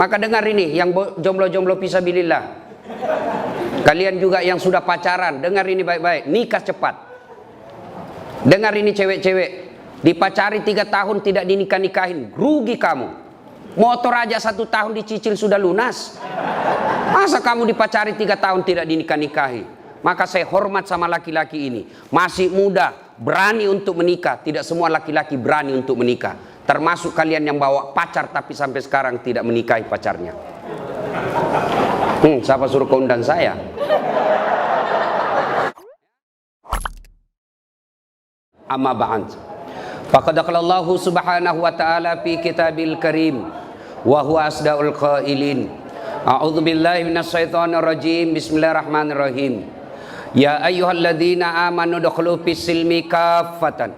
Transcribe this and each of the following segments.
Maka dengar ini, yang jomblo-jomblo fisabilillah, kalian juga yang sudah pacaran, dengar ini baik-baik, nikah cepat. Dengar ini cewek-cewek, dipacari 3 tahun tidak dinikah-nikahin, rugi kamu. Motor aja 1 tahun dicicil sudah lunas, masa kamu dipacari 3 tahun tidak dinikah-nikahi? Maka saya hormat sama laki-laki ini, masih muda, berani untuk menikah. Tidak semua laki-laki berani untuk menikah, termasuk kalian yang bawa pacar tapi sampai sekarang tidak menikahi pacarnya. Siapa suruh kau undang saya? Amma ba'd. Faqad qala Allah subhanahu wa ta'ala fi kitabil karim wa huwa asdaul qailin. A'udzu billahi minasyaitonir rajim. Bismillahirrahmanirrahim. Ya ayyuhalladzina amanu dukhulu fis silmi kaffatan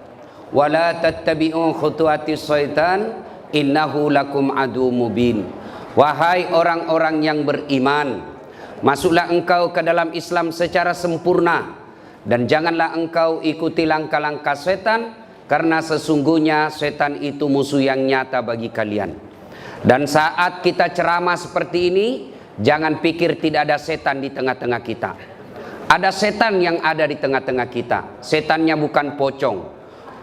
wa la tattabi'u khutuwatis syaitan innahu lakum adu mubin. Wahai orang-orang yang beriman, masuklah engkau ke dalam Islam secara sempurna dan janganlah engkau ikuti langkah-langkah setan, karena sesungguhnya setan itu musuh yang nyata bagi kalian. Dan saat kita ceramah seperti ini, jangan pikir tidak ada setan di tengah-tengah kita. Ada setan yang ada di tengah-tengah kita. Setannya bukan pocong,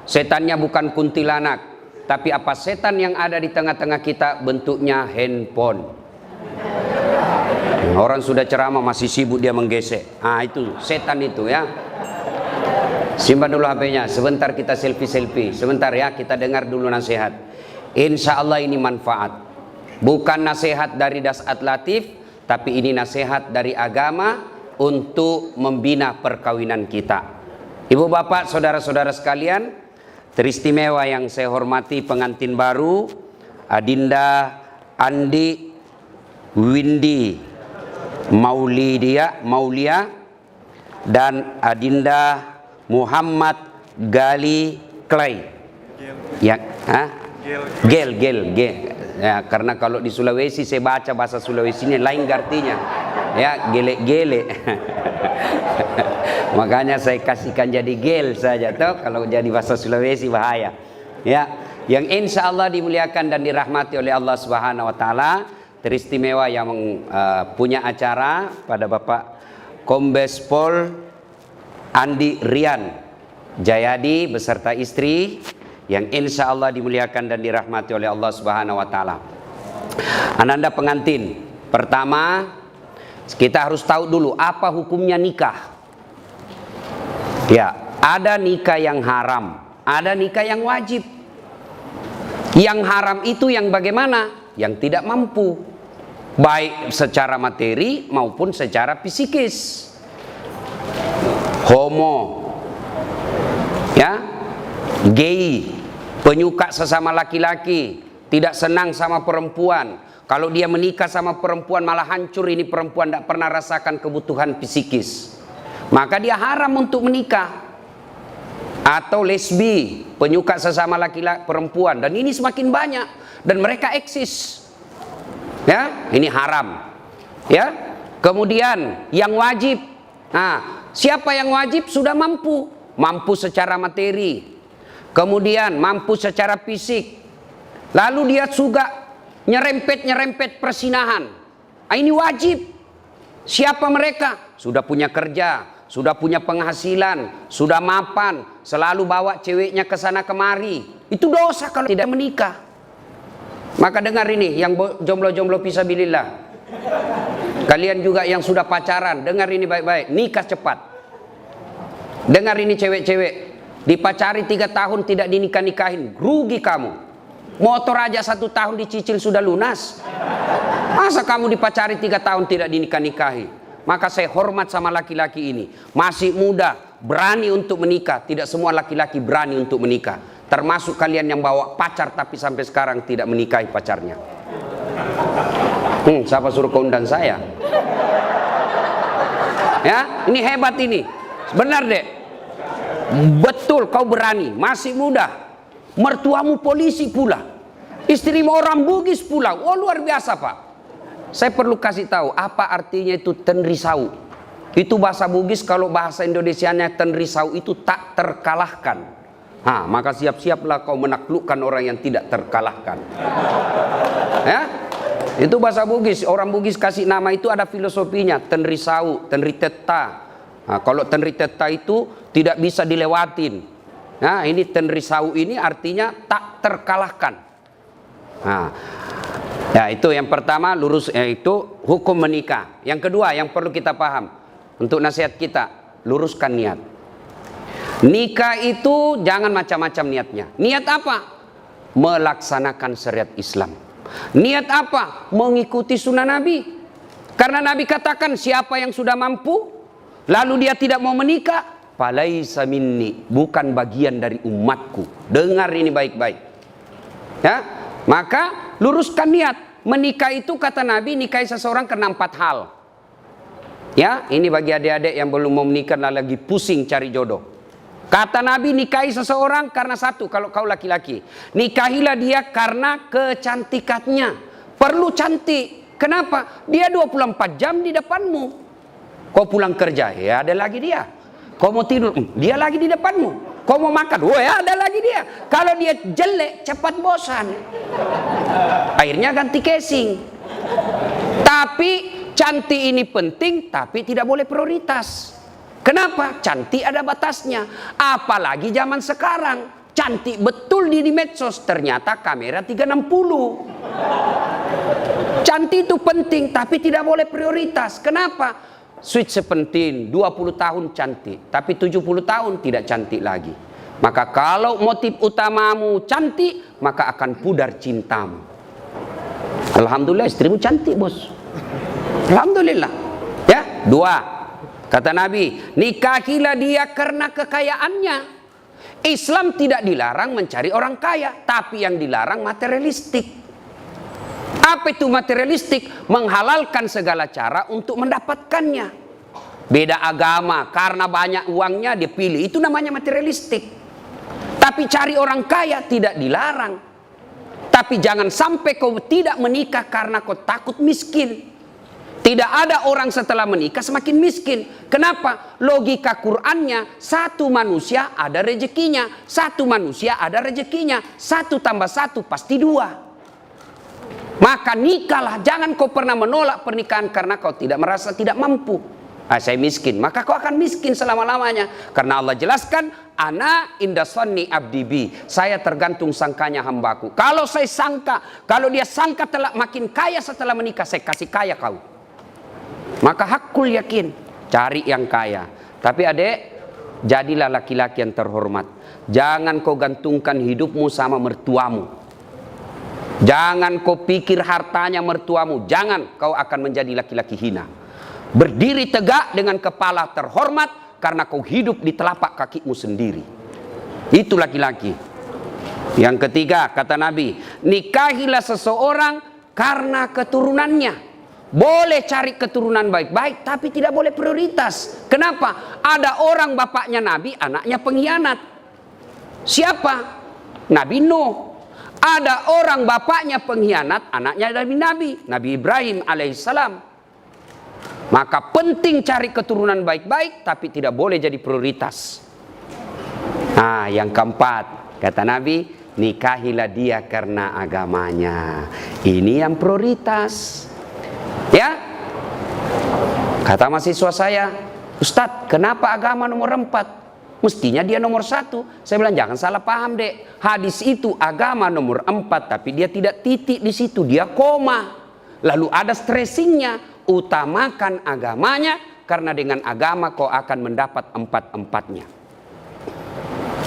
setannya bukan kuntilanak, tapi apa setan yang ada di tengah-tengah kita? Bentuknya handphone. Orang sudah ceramah masih sibuk dia menggesek. Itu setan itu ya. Simpan dulu HP-nya, sebentar kita selfie-selfie. Sebentar ya, kita dengar dulu nasihat. Insya Allah ini manfaat. Bukan nasihat dari Dasat Latif, tapi ini nasihat dari agama untuk membina perkawinan kita. Ibu bapak, saudara-saudara sekalian, teristimewa yang saya hormati pengantin baru Adinda Andi Windy Maulia dan Adinda Muhammad Gali Clay. Gel. Ya, karena kalau di Sulawesi saya baca bahasa Sulawesinya lain artinya. Ya, gele. Makanya saya kasihkan jadi gel saja toh, kalau jadi bahasa Sulawesi bahaya. Ya, yang insya Allah dimuliakan dan dirahmati oleh Allah Subhanahu wa taala, teristimewa yang punya acara pada Bapak Kombes Pol Andi Rian Jayadi beserta istri, yang insya Allah dimuliakan dan dirahmati oleh Allah Subhanahu wa taala. Ananda pengantin, pertama kita harus tahu dulu apa hukumnya nikah. Ya, ada nikah yang haram, ada nikah yang wajib. Yang haram itu yang bagaimana? Yang tidak mampu, baik secara materi maupun secara psikis. Homo, ya, gay, penyuka sesama laki-laki, tidak senang sama perempuan. Kalau dia menikah sama perempuan malah hancur, ini perempuan tidak pernah rasakan kebutuhan psikis, maka dia haram untuk menikah. Atau lesbi, penyuka sesama laki-laki perempuan, dan ini semakin banyak dan mereka eksis. Ya, ini haram. Ya. Kemudian yang wajib. Siapa yang wajib? Sudah mampu secara materi, kemudian mampu secara fisik, lalu dia juga nyerempet persinahan. Ini wajib. Siapa mereka? Sudah punya kerja, sudah punya penghasilan, sudah mapan, selalu bawa ceweknya ke sana kemari. Itu dosa kalau tidak menikah. Maka dengar ini, yang jomblo-jomblo fisabilillah, kalian juga yang sudah pacaran, dengar ini baik-baik, nikah cepat. Dengar ini cewek-cewek, dipacari 3 tahun tidak dinikah-nikahin, rugi kamu. Motor aja 1 tahun dicicil sudah lunas, masa kamu dipacari 3 tahun tidak dinikah-nikahi? Maka saya hormat sama laki-laki ini, masih muda, berani untuk menikah. Tidak semua laki-laki berani untuk menikah, termasuk kalian yang bawa pacar tapi sampai sekarang tidak menikahi pacarnya. Siapa suruh kau undang saya? Ya, ini hebat ini. Benar deh. Betul, kau berani, masih muda. Mertuamu polisi pula, istrimu orang Bugis pula. Oh, luar biasa, Pak. Saya perlu kasih tahu apa artinya itu tenrisau. Itu bahasa Bugis, kalau bahasa Indonesianya tenrisau itu tak terkalahkan. Maka siap-siaplah kau menaklukkan orang yang tidak terkalahkan. Ya? Itu bahasa Bugis. Orang Bugis kasih nama itu ada filosofinya. Tenri Sau, Tenri Teta. Nah, kalau Tenri Teta itu tidak bisa dilewatin. Nah, ini Tenri Sau ini artinya tak terkalahkan. Nah, ya itu yang pertama, lurus itu hukum menikah. Yang kedua yang perlu kita paham untuk nasihat kita, luruskan niat. Nikah itu jangan macam-macam niatnya. Niat apa? Melaksanakan syariat Islam. Niat apa? Mengikuti sunnah Nabi. Karena Nabi katakan siapa yang sudah mampu lalu dia tidak mau menikah, falaisa minni, bukan bagian dari umatku. Dengar ini baik-baik. Ya, maka luruskan niat. Menikah itu kata Nabi, nikahi seseorang karena 4 hal. Ya, ini bagi adik-adik yang belum mau menikah lagi pusing cari jodoh. Kata Nabi, nikahi seseorang karena satu, kalau kau laki-laki, nikahilah dia karena kecantikannya. Perlu cantik. Kenapa? Dia 24 jam di depanmu. Kau pulang kerja, ya ada lagi dia. Kau mau tidur, dia lagi di depanmu. Kau mau makan, ya ada lagi dia. Kalau dia jelek, cepat bosan. Akhirnya ganti casing. Tapi cantik ini penting, tapi tidak boleh prioritas. Kenapa? Cantik ada batasnya. Apalagi zaman sekarang. Cantik betul di medsos. Ternyata kamera 360. Cantik itu penting, tapi tidak boleh prioritas. Kenapa? Sweet Seventeen 20 tahun cantik, tapi 70 tahun tidak cantik lagi. Maka kalau motif utamamu cantik, maka akan pudar cintamu. Alhamdulillah istrimu cantik, bos. Alhamdulillah. Ya, 2. Kata Nabi, nikahilah dia karena kekayaannya. Islam tidak dilarang mencari orang kaya, tapi yang dilarang materialistik. Apa itu materialistik? Menghalalkan segala cara untuk mendapatkannya. Beda agama, karena banyak uangnya dia pilih, itu namanya materialistik. Tapi cari orang kaya tidak dilarang. Tapi jangan sampai kau tidak menikah karena kau takut miskin. Tidak ada orang setelah menikah semakin miskin. Kenapa? Logika Qur'annya, satu manusia ada rezekinya. Satu manusia ada rezekinya. 1 tambah 1 pasti 2. Maka nikahlah. Jangan kau pernah menolak pernikahan karena kau tidak merasa tidak mampu. Saya miskin. Maka kau akan miskin selama-lamanya. Karena Allah jelaskan, ana inda sanni abdi bi. Saya tergantung sangkanya hambaku. Kalau saya sangka, kalau dia sangka telah makin kaya setelah menikah, saya kasih kaya kau. Maka hakul yakin, cari yang kaya. Tapi adek, jadilah laki-laki yang terhormat. Jangan kau gantungkan hidupmu sama mertuamu. Jangan kau pikir hartanya mertuamu. Jangan, kau akan menjadi laki-laki hina. Berdiri tegak dengan kepala terhormat karena kau hidup di telapak kakimu sendiri. Itu laki-laki. Yang ketiga, kata Nabi, nikahilah seseorang karena keturunannya. Boleh cari keturunan baik-baik, tapi tidak boleh prioritas. Kenapa? Ada orang bapaknya Nabi, anaknya pengkhianat. Siapa? Nabi Nuh. Ada orang bapaknya pengkhianat, anaknya Nabi Ibrahim alaihissalam. Maka penting cari keturunan baik-baik, tapi tidak boleh jadi prioritas. Nah, yang keempat, kata Nabi, nikahilah dia karena agamanya. Ini yang prioritas. Ya, kata mahasiswa saya, Ustadz, kenapa agama nomor 4? Mestinya dia nomor 1. Saya bilang jangan salah paham dek. Hadis itu agama nomor 4, tapi dia tidak titik di situ, dia koma. Lalu ada stressingnya. Utamakan agamanya, karena dengan agama kau akan mendapat 4-4-nya.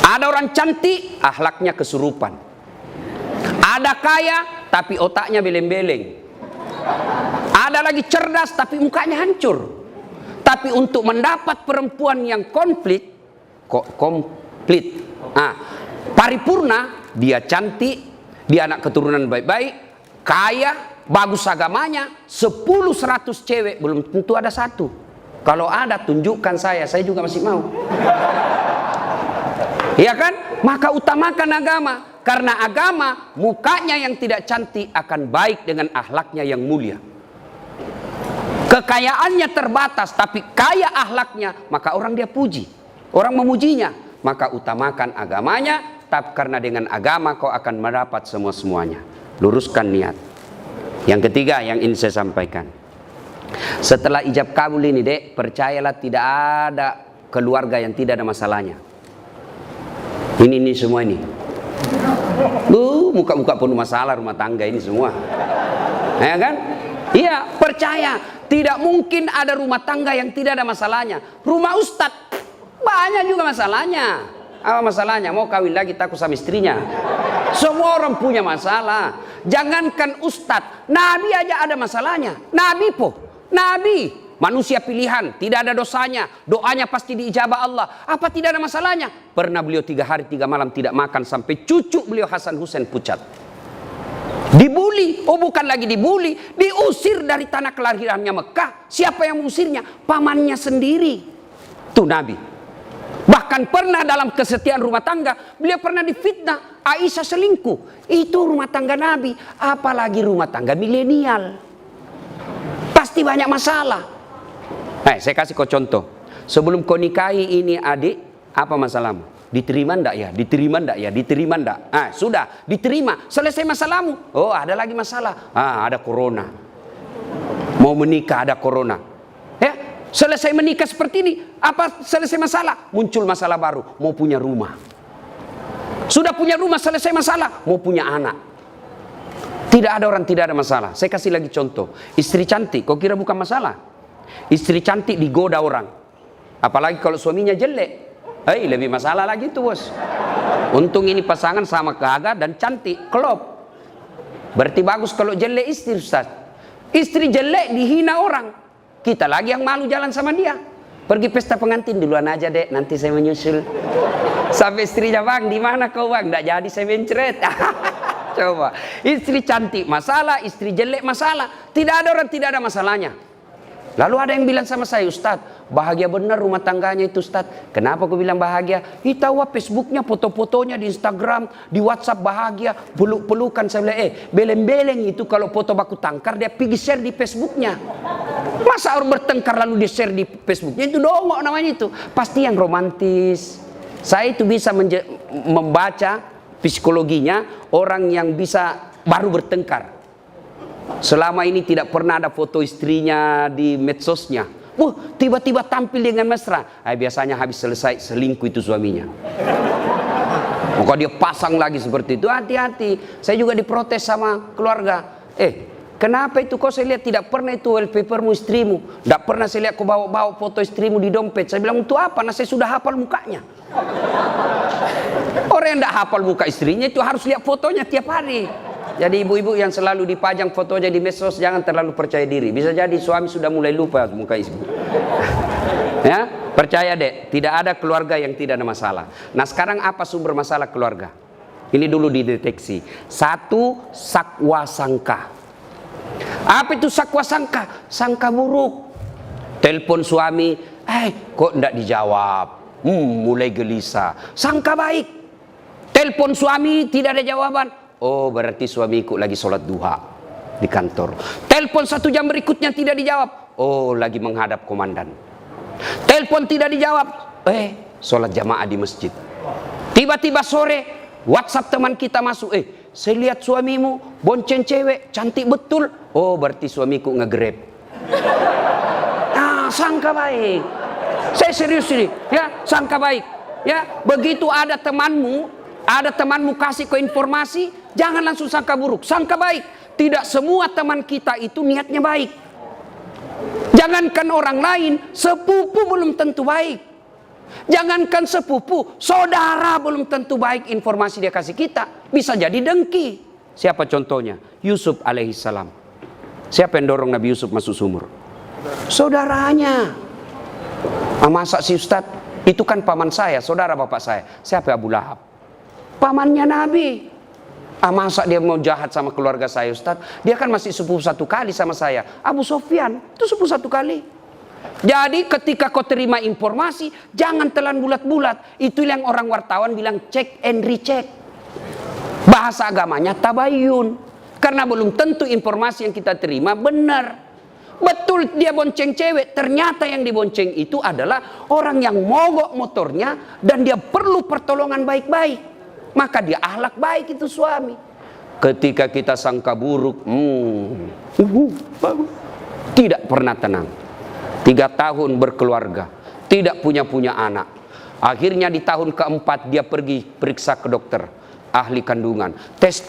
Ada orang cantik, akhlaknya kesurupan. Ada kaya, tapi otaknya beleng-beleng. Ada lagi cerdas tapi mukanya hancur. Tapi untuk mendapat perempuan yang komplit, paripurna, dia cantik, dia anak keturunan baik-baik, kaya, bagus agamanya, 10-100 cewek belum tentu ada 1. Kalau ada tunjukkan saya juga masih mau. Ya kan? Maka utamakan agama. Karena agama, mukanya yang tidak cantik akan baik dengan akhlaknya yang mulia. Kekayaannya terbatas, tapi kaya akhlaknya, maka orang dia puji. Orang memujinya. Maka utamakan agamanya, tapi karena dengan agama kau akan mendapat semua-semuanya. Luruskan niat. Yang ketiga yang ingin saya sampaikan. Setelah ijab kabul ini dek, percayalah tidak ada keluarga yang tidak ada masalahnya. Ini semua ini. Muka-muka penuh masalah rumah tangga ini semua. Ya kan? Iya, percaya. Tidak mungkin ada rumah tangga yang tidak ada masalahnya. Rumah ustadz banyak juga masalahnya. Apa masalahnya? Mau kawin lagi takut sama istrinya. Semua orang punya masalah. Jangankan ustadz, nabi aja ada masalahnya. Nabi, manusia pilihan, tidak ada dosanya, doanya pasti diijabah Allah. Apa tidak ada masalahnya? Pernah beliau 3 hari 3 malam tidak makan sampai cucu beliau Hasan Husain pucat. Dibuli, bukan lagi dibuli, diusir dari tanah kelahirannya Mekah. Siapa yang mengusirnya? Pamannya sendiri. Tuh Nabi. Bahkan pernah dalam kesetiaan rumah tangga, beliau pernah difitnah, Aisyah selingkuh. Itu rumah tangga Nabi, apalagi rumah tangga milenial. Pasti banyak masalah. Saya kasih kau contoh. Sebelum kau nikahi ini adik, apa masalahmu? Diterima ndak ya? Diterima ndak ya? Diterima ndak? Sudah, diterima. Selesai masalahmu. Oh, ada lagi masalah. Ada corona. Mau menikah ada corona. Ya, selesai menikah seperti ini, apa selesai masalah? Muncul masalah baru, mau punya rumah. Sudah punya rumah, selesai masalah, mau punya anak. Tidak ada orang tidak ada masalah. Saya kasih lagi contoh. Istri cantik, kau kira bukan masalah? Istri cantik digoda orang. Apalagi kalau suaminya jelek. Lebih masalah lagi tuh bos. Untung ini pasangan sama gagah dan cantik, klop. Berarti bagus kalau jelek istri Ustaz. Istri jelek dihina orang. Kita lagi yang malu jalan sama dia. Pergi pesta pengantin duluan aja dek, nanti saya menyusul. Sampai istrinya, bang di mana kau bang? Nggak jadi saya mencret. Coba. Istri cantik masalah, istri jelek masalah. Tidak ada orang tidak ada masalahnya. Lalu ada yang bilang sama saya, Ustaz, bahagia benar rumah tangganya itu Ustaz. Kenapa aku bilang bahagia? Tahu Facebooknya, foto-fotonya di Instagram, di WhatsApp bahagia, peluk-pelukan. Saya bilang, beleng-beleng itu kalau foto baku tangkar dia pergi share di Facebooknya. Masa orang bertengkar lalu dia share di Facebooknya? Itu dongok namanya itu. Pasti yang romantis. Saya itu bisa membaca psikologinya orang yang bisa baru bertengkar. Selama ini tidak pernah ada foto istrinya di medsosnya. Tiba-tiba tampil dengan mesra. Biasanya habis selesai selingkuh itu suaminya. Maka dia pasang lagi seperti itu. Hati-hati. Saya juga diprotes sama keluarga. Kenapa itu kau saya lihat tidak pernah itu wallpapermu istrimu. Tidak pernah saya lihat kau bawa foto istrimu di dompet. Saya bilang untuk apa? Nah saya sudah hafal mukanya. Orang yang tidak hafal muka istrinya itu harus lihat fotonya tiap hari. Jadi ibu-ibu yang selalu dipajang fotonya di medsos jangan terlalu percaya diri. Bisa jadi suami sudah mulai lupa muka istri. Ya, percaya dek, tidak ada keluarga yang tidak ada masalah. Nah sekarang apa sumber masalah keluarga? Ini dulu dideteksi. 1, sakwa sangka. Apa itu sakwa sangka? Sangka buruk. Telepon suami, kok tidak dijawab? Mulai gelisah. Sangka baik. Telepon suami tidak ada jawaban. Oh berarti suamiku lagi sholat duha di kantor. Telepon 1 jam berikutnya tidak dijawab. Oh lagi menghadap komandan. Telepon tidak dijawab. Sholat jamaah di masjid. Tiba-tiba sore WhatsApp teman kita masuk. Saya lihat suamimu bonceng cewek cantik betul. Oh berarti suamiku nge-grab. Sangka baik. Saya serius ini. Ya sangka baik. Ya begitu ada temanmu kasih ke informasi, jangan langsung sangka buruk, sangka baik. Tidak semua teman kita itu niatnya baik. Jangankan orang lain, sepupu belum tentu baik. Jangankan sepupu, saudara belum tentu baik informasi dia kasih kita. Bisa jadi dengki. Siapa contohnya? Yusuf alaihissalam. Siapa yang dorong Nabi Yusuf masuk sumur? Saudaranya. Masa si Ustaz? Itu kan paman saya, saudara bapak saya. Siapa Abu Lahab? Pamannya Nabi. Masa dia mau jahat sama keluarga saya Ustaz? Dia kan masih sepupu 1 kali sama saya. Abu Sofyan itu sepupu 1 kali. Jadi ketika kau terima informasi, jangan telan bulat-bulat. Itu yang orang wartawan bilang check and recheck. Bahasa agamanya tabayun. Karena belum tentu informasi yang kita terima benar. Betul dia bonceng cewek, ternyata yang dibonceng itu adalah orang yang mogok motornya dan dia perlu pertolongan baik-baik. Maka dia akhlak baik itu suami. Ketika kita sangka buruk, tidak pernah tenang. 3 tahun berkeluarga, tidak punya anak. Akhirnya di tahun keempat dia pergi periksa ke dokter ahli kandungan. Tes.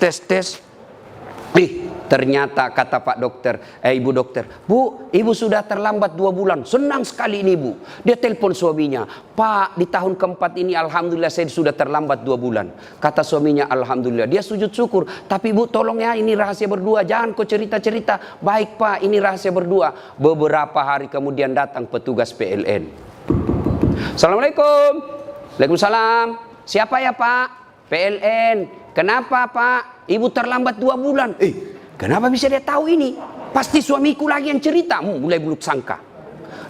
Ternyata kata Pak Dokter, Ibu dokter, Bu, Ibu sudah terlambat 2 bulan. Senang sekali ini Bu. Dia telepon suaminya, Pak, di tahun keempat ini alhamdulillah saya sudah terlambat 2 bulan. Kata suaminya, alhamdulillah. Dia sujud syukur. Tapi Bu, tolong ya, ini rahasia berdua. Jangan kau cerita-cerita. Baik Pak, ini rahasia berdua. Beberapa hari kemudian datang petugas PLN. Assalamualaikum. Waalaikumsalam. Siapa ya Pak? PLN. Kenapa Pak? Ibu terlambat 2 bulan. Kenapa bisa dia tahu ini? Pasti suamiku lagi yang cerita. Mulai buruk sangka.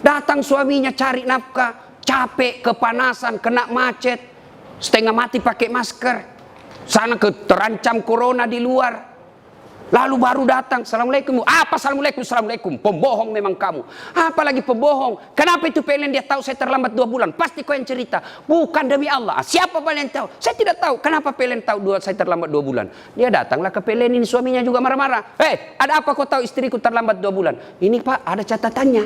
Datang suaminya cari nafkah, capek, kepanasan, kena macet, setengah mati pakai masker. Sana terancam corona di luar. Lalu baru datang, Assalamualaikum. Apa Assalamualaikum? Assalamualaikum. Pembohong memang kamu. Apalagi pembohong. Kenapa itu PLN dia tahu saya terlambat 2 bulan? Pasti kau yang cerita. Bukan demi Allah. Siapa PLN tahu? Saya tidak tahu. Kenapa PLN tahu saya terlambat 2 bulan? Dia datanglah ke PLN ini, suaminya juga marah-marah. Ada apa kau tahu istriku terlambat 2 bulan? Ini Pak, ada catatannya.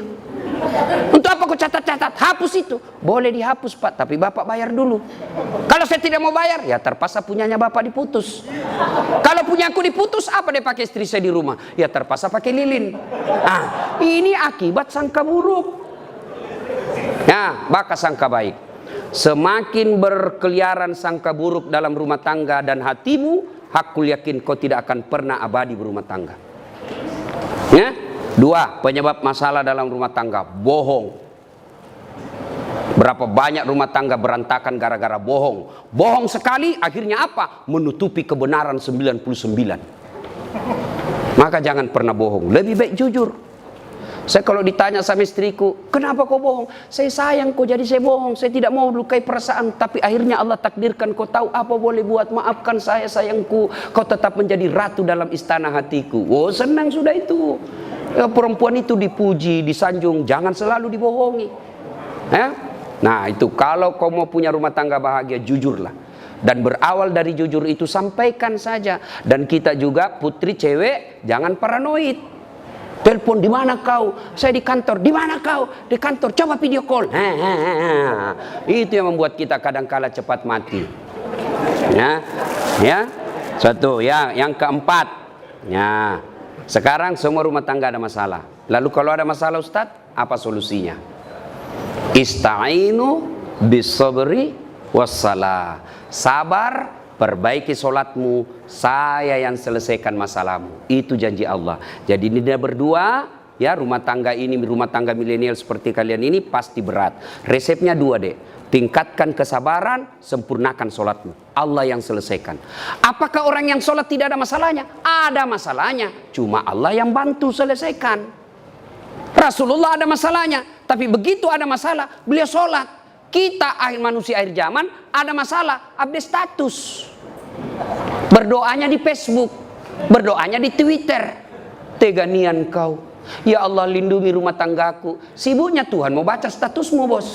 Untuk apa kau catat-catat? Hapus itu. Boleh dihapus Pak, tapi Bapak bayar dulu. Kalau saya tidak mau bayar, ya terpaksa punyanya Bapak diputus. Kalau punya aku diputus, apa dia pakai istri saya di rumah? Ya terpaksa pakai lilin. Ini akibat sangka buruk. Ya, maka sangka baik. Semakin berkeliaran sangka buruk dalam rumah tangga dan hatimu, hakul yakin kau tidak akan pernah abadi berumah tangga. Ya? 2, penyebab masalah dalam rumah tangga, bohong. Berapa banyak rumah tangga berantakan gara-gara bohong. Bohong sekali, akhirnya apa? Menutupi kebenaran 99. Maka jangan pernah bohong, lebih baik jujur. Saya kalau ditanya sama istriku, kenapa kau bohong? Saya sayang kau, jadi saya bohong. Saya tidak mau lukai perasaan, tapi akhirnya Allah takdirkan kau tahu apa boleh buat. Maafkan saya sayangku, kau tetap menjadi ratu dalam istana hatiku. Oh, senang sudah itu. Ya, perempuan itu dipuji, disanjung, jangan selalu dibohongi. Ya? Nah itu, kalau kau mau punya rumah tangga bahagia, jujurlah. Dan berawal dari jujur itu sampaikan saja. Dan kita juga putri cewek, jangan paranoid. Telepon, di mana kau? Saya di kantor. Di mana kau? Di kantor. Coba video call. Itu yang membuat kita kadang-kala cepat mati. Ya, satu. Ya, yang keempat. Ya. Sekarang semua rumah tangga ada masalah. Lalu kalau ada masalah Ustadz, apa solusinya? Ista'inu bisabri wassalah. Sabar, perbaiki solatmu, saya yang selesaikan masalahmu. Itu janji Allah. Jadi ini dia berdua, ya, rumah tangga ini, rumah tangga milenial seperti kalian ini pasti berat. Resepnya 2 deh. Tingkatkan kesabaran, sempurnakan solatmu. Allah yang selesaikan. Apakah orang yang solat tidak ada masalahnya? Ada masalahnya. Cuma Allah yang bantu selesaikan. Rasulullah ada masalahnya. Tapi begitu ada masalah, beliau solat. Kita manusia akhir zaman ada masalah, update status. Berdoanya di Facebook. Berdoanya di Twitter. Teganian kau. Ya Allah, lindungi rumah tanggaku. Sibuknya Tuhan mau baca statusmu, bos.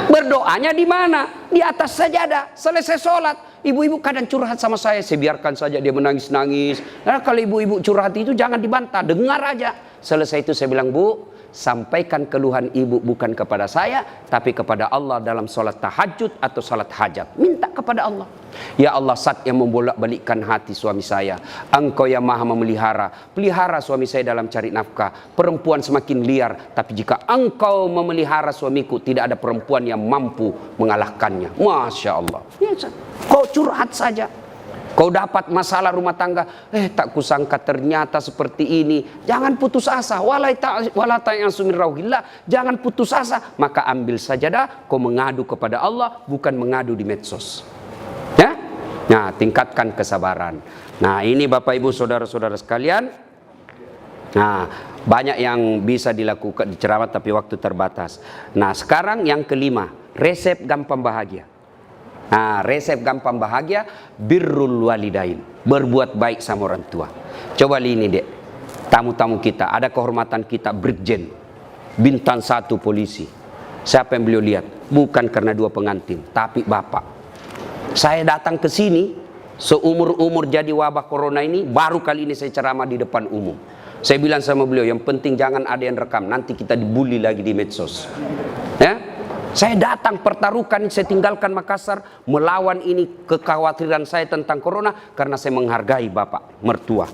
Berdoanya di mana? Di atas sajadah. Selesai sholat, ibu-ibu kadang curhat sama saya biarkan saja dia menangis-nangis. Nah, kalau ibu-ibu curhat itu jangan dibantah, dengar aja. Selesai itu saya bilang, Bu, sampaikan keluhan ibu bukan kepada saya, tapi kepada Allah dalam sholat tahajud atau sholat hajat. Minta kepada Allah. Ya Allah, Zat yang membolak-balikkan hati suami saya, Engkau yang maha memelihara. Pelihara suami saya dalam cari nafkah. Perempuan semakin liar, tapi jika Engkau memelihara suamiku, tidak ada perempuan yang mampu mengalahkannya. Masya Allah. Ya, kau curhat saja. Kau dapat masalah rumah tangga, tak kusangka ternyata seperti ini. Jangan putus asa. Jangan putus asa. Maka ambil sajadah, kau mengadu kepada Allah, bukan mengadu di medsos. Ya? Nah, tingkatkan kesabaran. Nah, ini Bapak Ibu saudara-saudara sekalian. Nah, banyak yang bisa dilakukan di ceramah tapi waktu terbatas. Nah, sekarang yang kelima, resep gampang bahagia. Nah, resep gampang bahagia, birrul walidain, berbuat baik sama orang tua. Coba ini dek, tamu-tamu kita, ada kehormatan kita, Brigjen, bintang 1 polisi. Siapa yang beliau lihat? Bukan karena 2 pengantin, tapi bapak. Saya datang ke sini, seumur-umur jadi wabah corona ini, baru kali ini saya ceramah di depan umum. Saya bilang sama beliau, yang penting jangan ada yang rekam, nanti kita dibully lagi di medsos. Ya, saya datang pertaruhkan, saya tinggalkan Makassar, melawan ini kekhawatiran saya tentang corona, karena saya menghargai bapak mertua.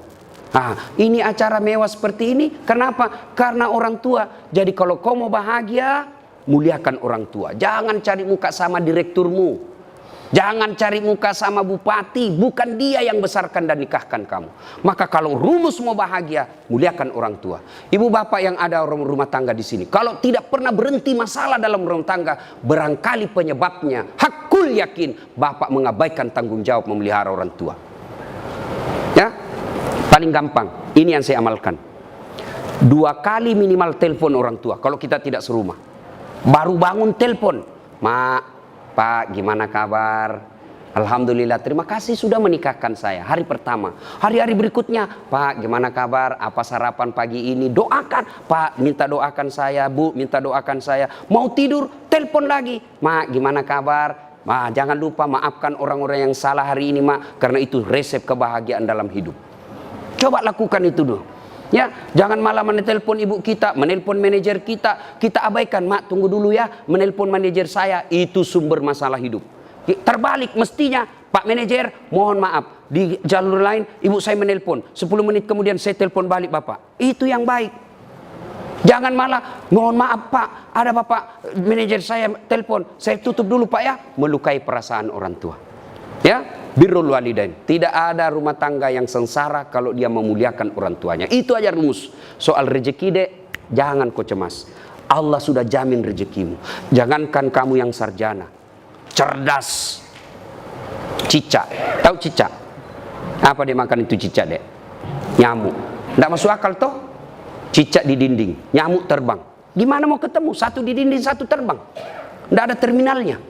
Nah, ini acara mewah seperti ini, kenapa? Karena orang tua. Jadi kalau kau mau bahagia, muliakan orang tua. Jangan cari muka sama direkturmu. Jangan cari muka sama bupati, bukan dia yang besarkan dan nikahkan kamu. Maka kalau rumus mau bahagia, muliakan orang tua. Ibu bapak yang ada rumah tangga di sini, kalau tidak pernah berhenti masalah dalam rumah tangga, barangkali penyebabnya, hakul yakin, bapak mengabaikan tanggung jawab memelihara orang tua. Ya, paling gampang, ini yang saya amalkan. 2 kali minimal telepon orang tua, kalau kita tidak serumah. Baru bangun telepon, Mak, Pak, gimana kabar? Alhamdulillah, terima kasih sudah menikahkan saya. Hari pertama. Hari-hari berikutnya, Pak, gimana kabar? Apa sarapan pagi ini? Doakan, Pak, minta doakan saya. Bu, minta doakan saya. Mau tidur, telepon lagi. Mak, gimana kabar? Ma, jangan lupa maafkan orang-orang yang salah hari ini, Mak, karena itu resep kebahagiaan dalam hidup. Coba lakukan itu dulu. Ya, jangan malah menelpon ibu kita, menelpon manajer kita abaikan. Mak, tunggu dulu ya, menelpon manajer saya, itu sumber masalah hidup. Terbalik mestinya, Pak manajer, mohon maaf, di jalur lain ibu saya menelpon, 10 menit kemudian saya telepon balik Bapak. Itu yang baik. Jangan malah, mohon maaf Pak, ada Bapak manajer saya telepon, saya tutup dulu Pak ya, melukai perasaan orang tua. Ya, birrul walidain. Tidak ada rumah tangga yang sengsara kalau dia memuliakan orang tuanya. Itu aja rumus. Soal rezeki, Dek, jangan kau cemas. Allah sudah jamin rezekimu. Jangankan kamu yang sarjana, cerdas, cicak. Tahu cicak? Apa dia makan itu cicak, Dek? Nyamuk. Tidak masuk akal toh? Cicak di dinding, nyamuk terbang. Gimana mau ketemu? Satu di dinding, satu terbang. Tidak ada terminalnya.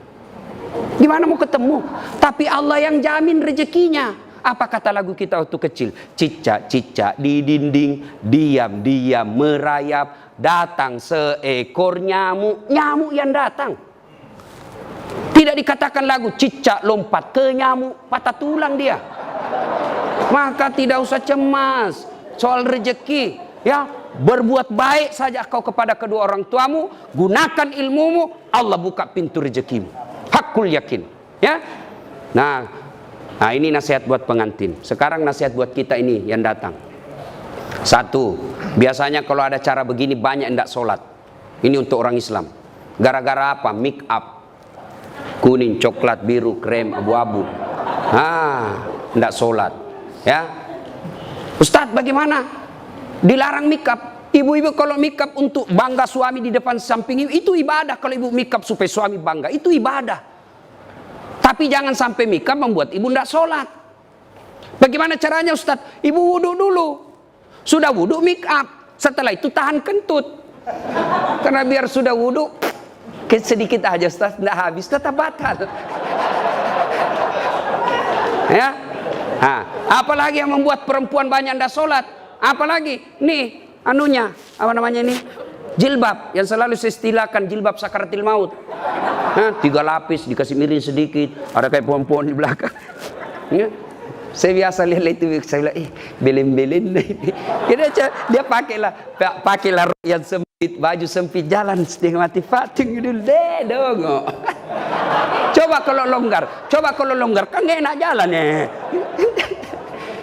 Gimana mau ketemu? Tapi Allah yang jamin rezekinya. Apa kata lagu kita waktu kecil? Cicak-cicak di dinding, diam-diam merayap, datang seekor nyamuk. Nyamuk yang datang. Tidak dikatakan lagu cicak lompat ke nyamuk, patah tulang dia. Maka tidak usah cemas soal rezeki. Ya, berbuat baik saja kau kepada kedua orang tuamu, gunakan ilmumu, Allah buka pintu rezekimu. Hakul yakin, ya. Nah, ini nasihat buat pengantin. Sekarang nasihat buat kita ini yang datang. 1, biasanya kalau ada cara begini banyak yang tidak sholat. Ini untuk orang Islam. Gara-gara apa? Make up, kuning, coklat, biru, krem, abu-abu. Tidak sholat. Ya, Ustadz bagaimana? Dilarang make up. Ibu-ibu kalau make up untuk bangga suami di depan samping itu ibadah. Kalau ibu make up supaya suami bangga, itu ibadah. Tapi jangan sampai make up membuat ibu tidak sholat. Bagaimana caranya Ustadz? Ibu wudhu dulu. Sudah wudhu make up. Setelah itu tahan kentut. Karena biar sudah wudhu sedikit aja Ustadz, tidak habis, tetap batal. Ya. Apalagi yang membuat perempuan banyak tidak sholat. Apalagi nih anunya, apa namanya ini? Jilbab, yang selalu saya istilahkan jilbab sakaratil maut. 3 lapis, dikasih miring sedikit, ada kayak pohon-pohon di belakang. Ya. Saya biasa lihat itu, saya bilang, belen-belen. Dia pakailah yang sempit, baju sempit, jalan setengah mati fating dulu deh dong. Coba kalau longgar, kan gak enak jalan ya.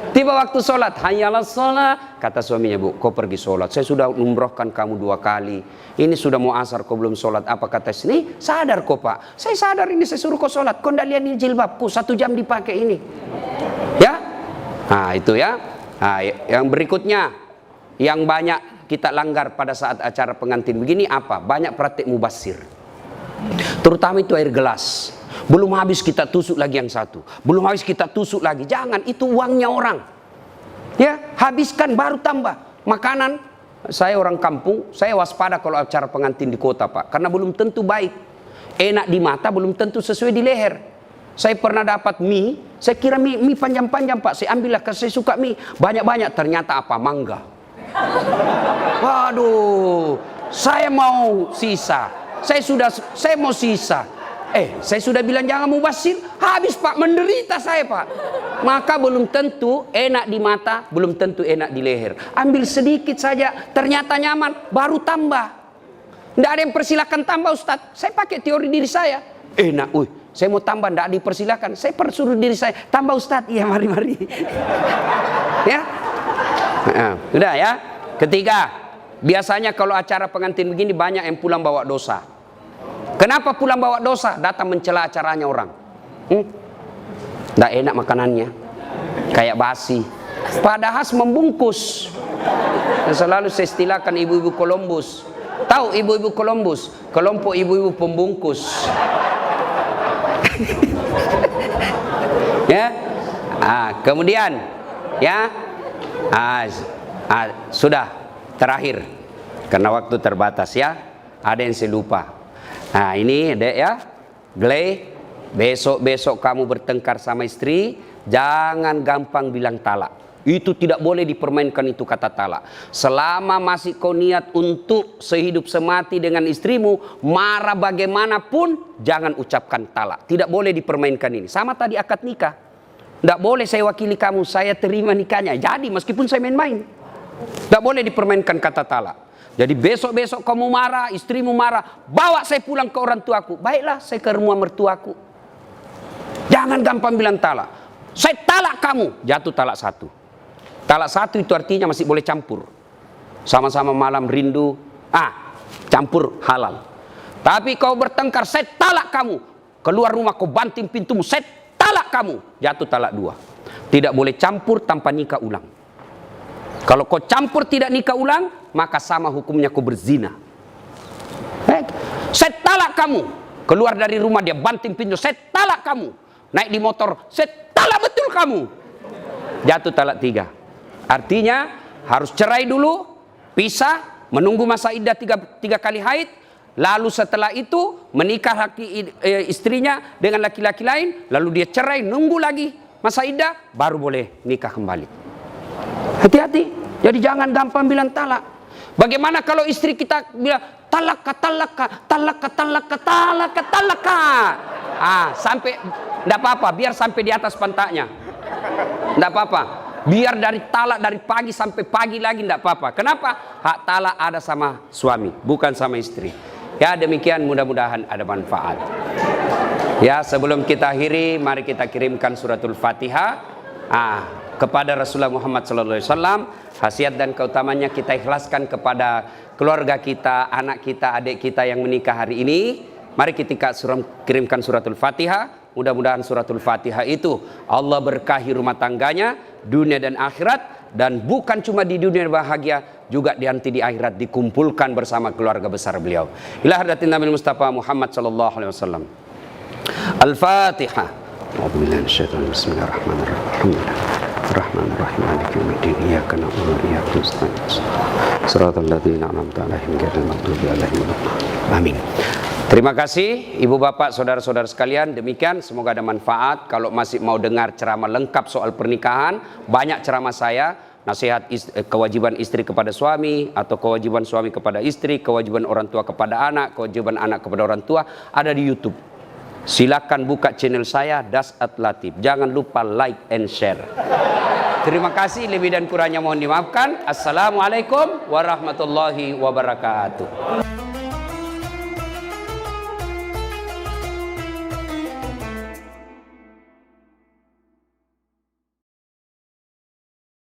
Tiba waktu sholat, hayalah sholat. Kata suaminya, Bu, kau pergi sholat. Saya sudah umrohkan kamu 2 kali. Ini sudah mau asar, kau belum sholat. Apa kata sini? Sadar kau Pak. Saya sadar ini, saya suruh kau sholat. Kau tidak lihat ini jilbabku, 1 jam dipakai ini. Ya, itu ya. Yang berikutnya, yang banyak kita langgar pada saat acara pengantin begini apa? Banyak praktik mubasir. Terutama itu air gelas. Belum habis kita tusuk lagi yang satu. Belum habis kita tusuk lagi. Jangan, itu uangnya orang. Ya, habiskan baru tambah. Makanan, saya orang kampung, saya waspada kalau acara pengantin di kota Pak. Karena belum tentu baik. Enak di mata, belum tentu sesuai di leher. Saya pernah dapat mie, saya kira mie panjang-panjang Pak. Saya ambillah, karena saya suka mie. Banyak-banyak, ternyata apa? Mangga. Waduh, saya mau sisa. Saya mau sisa. Saya sudah bilang jangan mubasir, habis Pak, menderita saya Pak. maka belum tentu enak di mata, belum tentu enak di leher. Ambil sedikit saja, ternyata nyaman, baru tambah. Tidak ada yang persilakan tambah, Ustadz. Saya pakai teori diri saya. Enak, saya mau tambah, tidak dipersilakan. Saya persuruh diri saya, tambah Ustadz. Iya, mari-mari. Ya, sudah ya. Ketiga, biasanya kalau acara pengantin begini banyak yang pulang bawa dosa. Kenapa pulang bawa dosa? Datang mencela acaranya orang. Tidak enak makanannya, kayak basi. Padahal membungkus. Selalu saya istilahkan ibu-ibu Columbus. Tahu ibu-ibu Columbus? Kelompok ibu-ibu pembungkus. Ya. Kemudian ya. Sudah terakhir karena waktu terbatas ya. Ada yang saya lupa. Nah, ini Dek ya. Gley, besok-besok kamu bertengkar sama istri, jangan gampang bilang talak. Itu tidak boleh dipermainkan itu kata talak. Selama masih kau niat untuk sehidup semati dengan istrimu, marah bagaimanapun, jangan ucapkan talak. Tidak boleh dipermainkan ini. Sama tadi akad nikah. Tidak boleh saya wakili kamu, saya terima nikahnya. Jadi meskipun saya main-main. Tidak boleh dipermainkan kata talak. Jadi besok-besok kamu marah, istrimu marah, bawa saya pulang ke orang tuaku. Baiklah, saya ke rumah mertuaku. Jangan gampang bilang talak. Saya talak kamu, jatuh talak satu. Talak satu itu artinya masih boleh campur. Sama-sama malam rindu, campur halal. Tapi kau bertengkar, saya talak kamu. Keluar rumah kau banting pintumu, saya talak kamu. Jatuh talak dua. Tidak boleh campur tanpa nikah ulang. Kalau kau campur tidak nikah ulang, maka sama hukumnya kau berzina. Saya talak kamu. Keluar dari rumah dia banting pintu, saya talak kamu. Naik di motor, saya talak betul kamu. Jatuh talak tiga. Artinya harus cerai dulu, pisah, menunggu masa iddah tiga kali haid. Lalu setelah itu menikah istrinya dengan laki-laki lain. Lalu dia cerai, nunggu lagi masa iddah, baru boleh nikah kembali. Hati-hati. Jadi jangan gampang bilang talak. Bagaimana kalau istri kita bilang talaka. Sampai enggak apa-apa, biar sampai di atas pantatnya. Enggak apa-apa. Biar dari talak dari pagi sampai pagi lagi enggak apa-apa. Kenapa? Hak talak ada sama suami, bukan sama istri. Ya, demikian, mudah-mudahan ada manfaat. Ya, sebelum kita akhiri, mari kita kirimkan suratul Fatihah kepada Rasulullah Muhammad SAW. Khasiat dan keutamanya kita ikhlaskan kepada keluarga kita, anak kita, adik kita yang menikah hari ini. Mari kita kirimkan suratul Fatihah. Mudah-mudahan suratul Fatihah itu Allah berkahi rumah tangganya, dunia dan akhirat. Dan bukan cuma di dunia bahagia, juga nanti di akhirat dikumpulkan bersama keluarga besar beliau. Ila hadratin Nabi Mustafa Muhammad SAW. Al-Fatihah. Bismillahirrahmanirrahim. Bismillahirrahmanirrahim. Maliki yaumiddin. Iyyaka na'budu wa iyyaka nasta'in. Shiratal ladzina an'amta 'alaihim ghairil maghdubi 'alaihim waladdallin. Amin. Terima kasih Ibu Bapak, saudara-saudara sekalian. Demikian, semoga ada manfaat. Kalau masih mau dengar ceramah lengkap soal pernikahan, banyak ceramah saya. Nasihat kewajiban istri kepada suami, atau kewajiban suami kepada istri, kewajiban orang tua kepada anak, kewajiban anak kepada orang tua, ada di YouTube. Silakan buka channel saya, Das At Latif. Jangan lupa like and share. Terima kasih, lebih dan kurangnya mohon dimaafkan. Assalamualaikum warahmatullahi wabarakatuh.